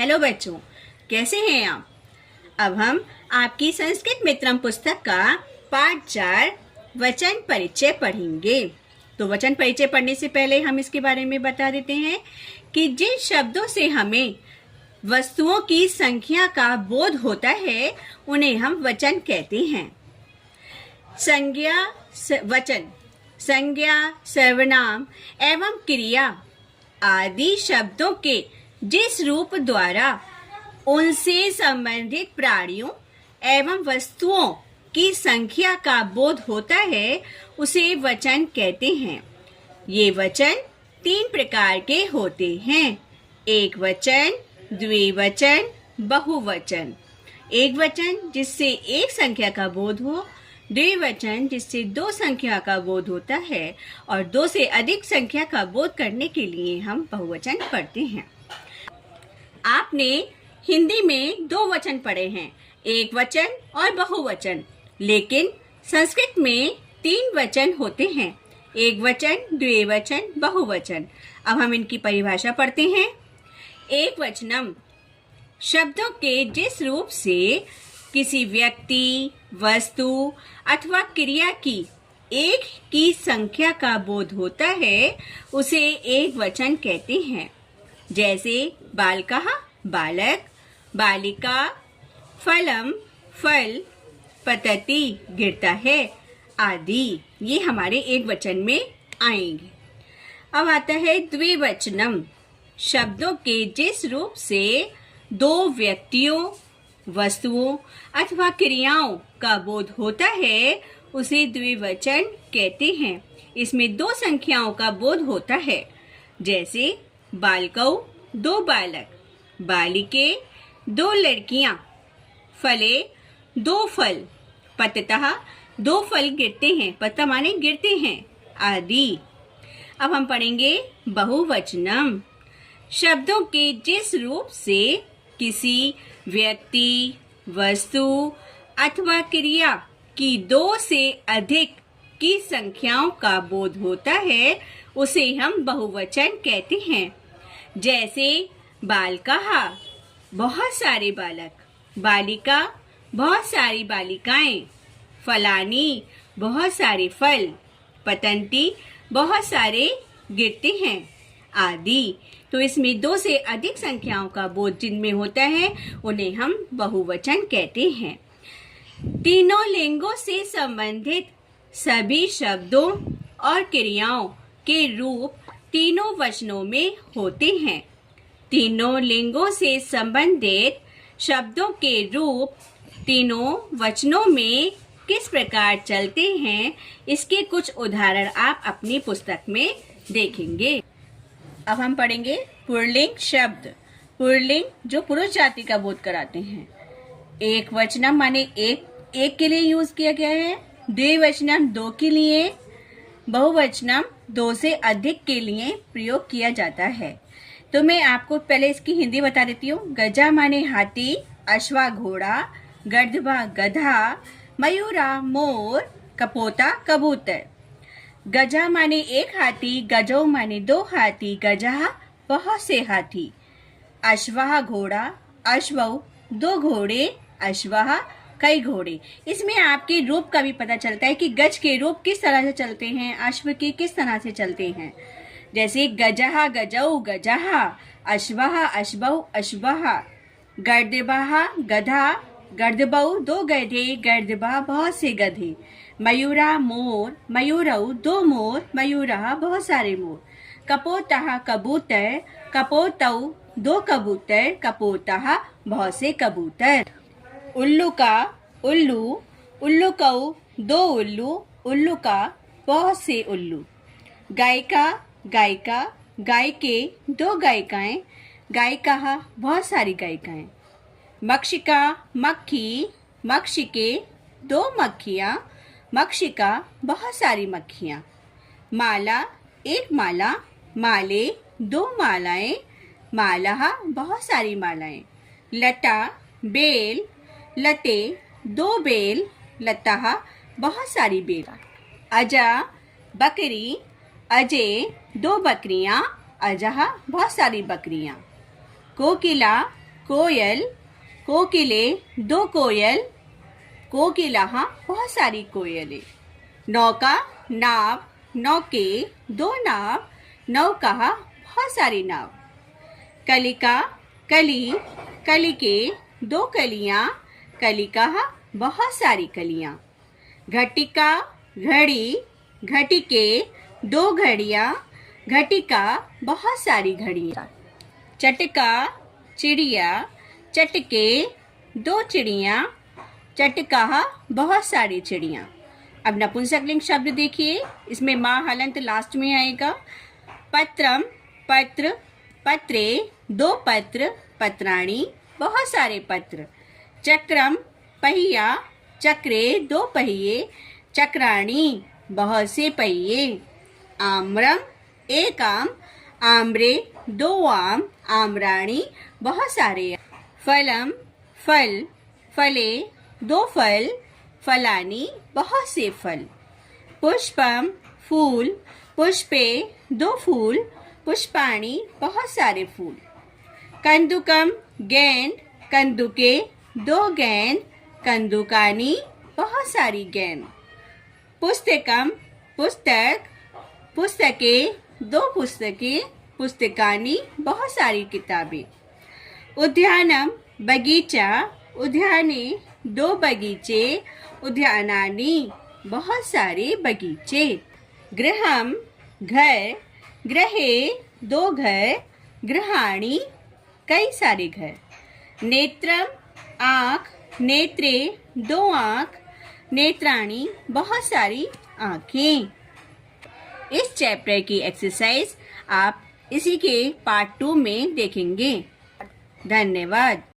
Hello बच्चों, कैसे हैं आप। अब हम आपकी संस्कृत मित्रम पुस्तक का पाठ 4 वचन परिचय पढ़ेंगे। तो वचन परिचय पढ़ने से पहले हम इसके बारे में बता देते हैं कि जिन शब्दों से हमें वस्तुओं की संख्या का बोध होता है उन्हें हम वचन कहते हैं। संज्ञा वचन, संज्ञा, सर्वनाम एवं क्रिया आदि शब्दों के जिस रूप द्वारा उनसे संबंधित प्राणियों एवं वस्तुओं की संख्या का बोध होता है उसे वचन कहते हैं। ये वचन 3 प्रकार के होते हैं। एक वचन, द्विवचन, बहुवचन। एक वचन जिससे एक संख्या का बोध हो, द्विवचन जिससे 2 संख्या का बोध होता है और 2 से अधिक संख्या का बोध करने के लिए हम बहुवचन पढ़ते हैं। आपने हिंदी में 2 वचन पढ़े हैं, एक वचन और बहुवचन, लेकिन संस्कृत में 3 वचन होते हैं, एक वचन, द्विवचन, बहुवचन। अब हम इनकी परिभाषा पढ़ते हैं। एक वचनम शब्दों के जिस रूप से किसी व्यक्ति, वस्तु अथवा क्रिया की एक की संख्या का बोध होता है उसे एक वचन कहते हैं। जैसे बालकः बालक, बालिका, फलम फल, पतति गिरता है आदि, ये हमारे एक वचन में आएंगे। अब आता है द्विवचनम शब्दों के जिस रूप से 2 व्यक्तियों, वस्तुओं अथवा क्रियाओं का बोध होता है उसे द्विवचन कहते हैं। इसमें 2 संख्याओं का बोध होता है। जैसे बालकौ 2 बालक, बालिके 2 लड़कियां, फले 2 फल, पततः 2 फल गिरते हैं, पत्ता माने गिरते हैं आदि। अब हम पढ़ेंगे बहुवचनम शब्दों के जिस रूप से किसी व्यक्ति, वस्तु अथवा क्रिया की 2 से अधिक की संख्याओं का बोध होता है उसे हम बहुवचन कहते हैं। जैसे बालकः बहुत सारे बालक, बालिका बहुत सारी बालिकाएं, फलानी बहुत सारे फल, पतंती बहुत सारे गिरते हैं आदि। तो इसमें 2 से अधिक संख्याओं का बोध जिनमें होता है उन्हें हम बहुवचन कहते हैं। तीनों लिंगों से संबंधित सभी शब्दों और क्रियाओं के रूप तीनों वचनों में होते हैं। तीनों लिंगों से संबंधित शब्दों के रूप तीनों वचनों में किस प्रकार चलते हैं इसके कुछ उदाहरण आप अपनी पुस्तक में देखेंगे। अब हम पढ़ेंगे पुल्लिंग शब्द। पुल्लिंग जो पुरुष जाति का बोध कराते हैं। एक वचनम माने एक के लिए यूज किया गया है, द्विवचनम 2 के लिए, बहुवचनम 2 से अधिक के लिए प्रयोग किया जाता है। तो मैं आपको पहले इसकी हिंदी बता देती हूँ। गजा माने हाथी, अश्वा घोड़ा, गधबा गधा, मयूरा मोर, कपोता कबूतर। गजा माने 1 हाथी, गजौ माने 2 हाथी, गजः बहुत से हाथी। अश्वः घोड़ा, अश्वौ 2 घोड़े, अश्वः कई घोड़े। इसमें आपके रूप का भी पता चलता है कि गज के रूप किस तरह से चलते हैं, अश्व के किस तरह से चलते हैं। जैसे गजः गजौ गजः, अश्वः अश्वौ अश्वः, गर्दभः गधा, गर्दभौ 2 गधे, गर्दभा बहुत से गधे। मयूरा मोर, मयूरौ 2 मोर, मयूरः बहुत सारे मोर। कपोतः कबूतर, कपोतौ 2 कबूतर, कपोतः बहुत से कबूतर। उल्लुका उल्लू, उल्लुकौ 2 उल्लू, उल्लुका बहुत से उल्लू। गायिका गायिका, गायिके 2 गायिकाएं, गायिकाः बहुत सारी गायिकाएं। मक्षिका मक्खी, मक्षिके 2 मक्खियां, मक्षिका बहुत सारी मक्खियां। माला 1 माला, माले 2 मालाएं, मालाः बहुत सारी मालाएं। लता बेल, लते 2 बेल, लताः बहुत सारी बेल। अजा बकरी, अजे 2 बकरियां, अजः बहुत सारी बकरियां। कोकिला कोयल, कोकिले, दो कोयल, कोकिला, बहुत सारी कोयलें। नौका, नाव, नौके, दो नाव, नौका, बहुत सारी नाव। कलिका, कली, कलिके, दो कलियां, कलिका, बहुत सारी कलियां। घटिका, घड़ी, घटिके, दो घड़ियां, घटिका, बहुत सारी घड़ियां। चटका, चिड़िया, चटके, दो चिड़ियां, चटका, बहुत सारी चिड़ियां। अब नपुंसकलिंग शब्द देखिए, इसमें माँ हलंत लास्ट में आएगा। पत्रम, पत्र, पत्रे, दो पत्र, पत्राणी, बहुत सारे पत्र। चक्रम, पहिया, चक्रे, दो पहिए, चक्राणी, बहुत से पहिए। आम्रम, एक आम, आम्रे, दो आम, आम्राणी, बहुत सारे। फलम, फल, फले, दो फल, फलानी, बहुत से फल। पुष्पम, फूल, पुष्पे, दो फूल, पुष्पाणी, बहुत सारे फूल। कंदुकम, गेंद, कंदुके, दो गेंद, कंदुकानी, बहुत सारी गेंद। पुस्तकम, पुस्तक, पुस्तके, दो पुस्तकें, पुस्तकानी, बहुत सारी किताबें। उद्यानम, बगीचा, उद्याने, दो बगीचे, उद्यानानी, बहुत सारे बगीचे। गृहम, घर, गृहे, दो घर, गृहाणी, कई सारे घर। नेत्रम, आँख, नेत्रे, दो आँख, नेत्राणी, बहुत सारी आँखें। इस चैप्टर की एक्सरसाइज आप इसी के पार्ट 2 में देखेंगे। धन्यवाद।